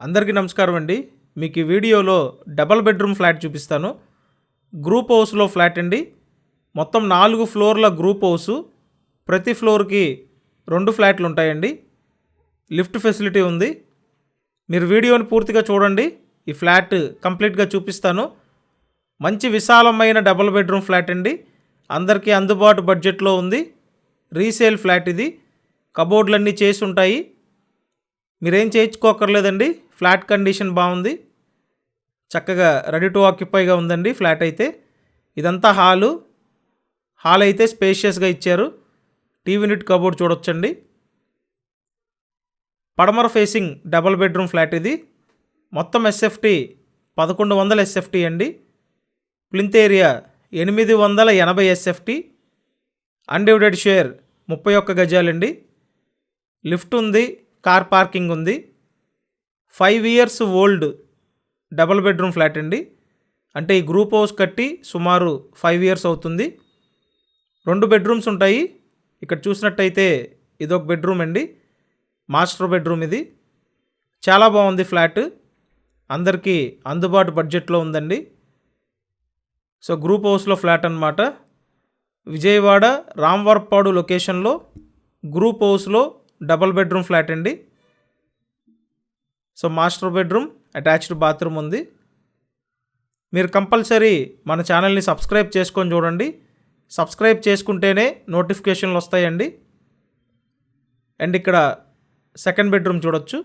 అందరికీ నమస్కారం అండి. మీకు ఈ వీడియోలో డబల్ బెడ్రూమ్ ఫ్లాట్ చూపిస్తాను. గ్రూప్ హౌస్లో ఫ్లాట్ అండి. మొత్తం 4 ఫ్లోర్ల గ్రూప్ హౌసు. ప్రతి ఫ్లోర్కి 2 ఫ్లాట్లు ఉంటాయండి. లిఫ్ట్ ఫెసిలిటీ ఉంది. మీరు వీడియోని పూర్తిగా చూడండి. ఈ ఫ్లాట్ కంప్లీట్గా చూపిస్తాను. మంచి విశాలమైన డబల్ బెడ్రూమ్ ఫ్లాట్ అండి. అందరికీ అందుబాటు బడ్జెట్లో ఉంది. రీసేల్ ఫ్లాట్ ఇది. కబోర్డ్లన్నీ చేసి ఉంటాయి. మీరేం చేయించుకోకర్లేదండి. ఫ్లాట్ కండిషన్ బాగుంది. చక్కగా రెడీ టు ఆక్యుపైగా ఉందండి ఫ్లాట్ అయితే. ఇదంతా హాల్ అయితే స్పేషియస్గా ఇచ్చారు. టీవీ యూనిట్ కబోర్డ్ చూడొచ్చండి. పడమర ఫేసింగ్ డబల్ బెడ్రూమ్ ఫ్లాట్ ఇది. మొత్తం ఎస్ఎఫ్టీ 1100 ఎస్ఎఫ్టీ అండి. Plinth area 880 SFT. Undivided share 31 గజాలండి. లిఫ్ట్ ఉంది. కార్ పార్కింగ్ ఉంది. 5 years old double bedroom flat అండి. అంటే ఈ గ్రూప్ హౌస్ కట్టి సుమారు 5 ఇయర్స్ అవుతుంది. 2 బెడ్రూమ్స్ ఉంటాయి. ఇక్కడ చూసినట్టయితే ఇదొక బెడ్రూమ్ అండి. మాస్టర్ బెడ్రూమ్ ఇది. చాలా బాగుంది ఫ్లాట్. అందరికీ అందుబాటు బడ్జెట్లో ఉందండి. సో గ్రూప్ హౌస్లో ఫ్లాట్ అన్నమాట. విజయవాడ రామవరప్పాడు లొకేషన్లో గ్రూప్ హౌస్లో డబల్ బెడ్రూమ్ ఫ్లాట్ అండి. So master bedroom, attached bathroom ఉంది. మీరు కంపల్సరీ మన ఛానల్ని సబ్స్క్రైబ్ చేసుకొని చూడండి. సబ్స్క్రైబ్ చేసుకుంటేనే నోటిఫికేషన్లు వస్తాయండి. అండ్ ఇక్కడ సెకండ్ బెడ్రూమ్ చూడొచ్చు.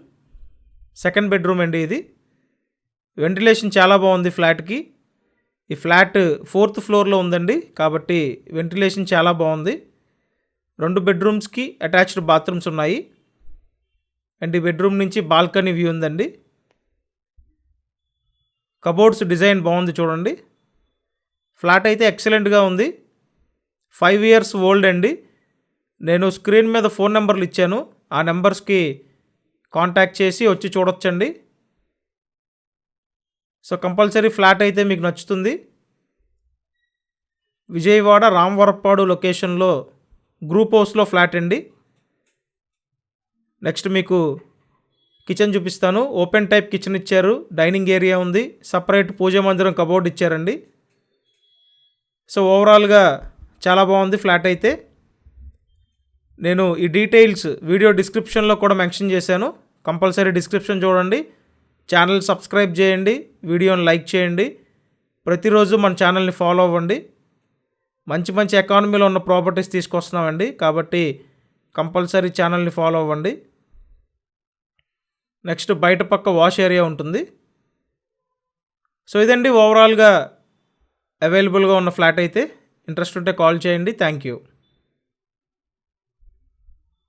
సెకండ్ బెడ్రూమ్ అండి ఇది. వెంటిలేషన్ చాలా బాగుంది ఫ్లాట్కి. ఈ ఫ్లాట్ 4th ఫ్లోర్లో ఉందండి. కాబట్టి వెంటిలేషన్ చాలా బాగుంది. 2 బెడ్రూమ్స్కి అటాచ్డ్ బాత్రూమ్స్ ఉన్నాయి. అండ్ ఈ బెడ్రూమ్ నుంచి బాల్కనీ వ్యూ ఉందండి. కబోర్డ్స్ డిజైన్ బాగుంది చూడండి. ఫ్లాట్ అయితే ఎక్సలెంట్గా ఉంది. 5 ఇయర్స్ ఓల్డ్ అండి. నేను స్క్రీన్ మీద ఫోన్ నెంబర్లు ఇచ్చాను. ఆ నెంబర్స్కి కాంటాక్ట్ చేసి వచ్చి చూడొచ్చండి. సో కంపల్సరీ ఫ్లాట్ అయితే మీకు నచ్చుతుంది. విజయవాడ రామవరప్పాడు లొకేషన్లో గ్రూప్ హౌస్లో ఫ్లాట్ అండి. నెక్స్ట్ మీకు కిచెన్ చూపిస్తాను. ఓపెన్ టైప్ కిచెన్ ఇచ్చారు. డైనింగ్ ఏరియా ఉంది. సపరేట్ పూజ మందిరం కబోర్డ్ ఇచ్చారండి. సో ఓవరాల్గా చాలా బాగుంది ఫ్లాట్ అయితే. నేను ఈ డీటెయిల్స్ వీడియో డిస్క్రిప్షన్లో కూడా మెన్షన్ చేశాను. కంపల్సరీ డిస్క్రిప్షన్ చూడండి. ఛానల్ సబ్స్క్రైబ్ చేయండి. వీడియోని లైక్ చేయండి. ప్రతిరోజు మన ఛానల్ని ఫాలో అవ్వండి. మంచి మంచి ఎకానమీలో ఉన్న ప్రాపర్టీస్ తీసుకొస్తున్నామండి. కాబట్టి కంపల్సరీ ఛానల్ని ఫాలో అవ్వండి. నెక్స్ట్ బయట పక్క వాష్ ఏరియా ఉంటుంది. సో ఇదండి ఓవరాల్గా అవైలబుల్గా ఉన్న ఫ్లాట్ అయితే. ఇంట్రెస్ట్ ఉంటే కాల్ చేయండి. Thank you.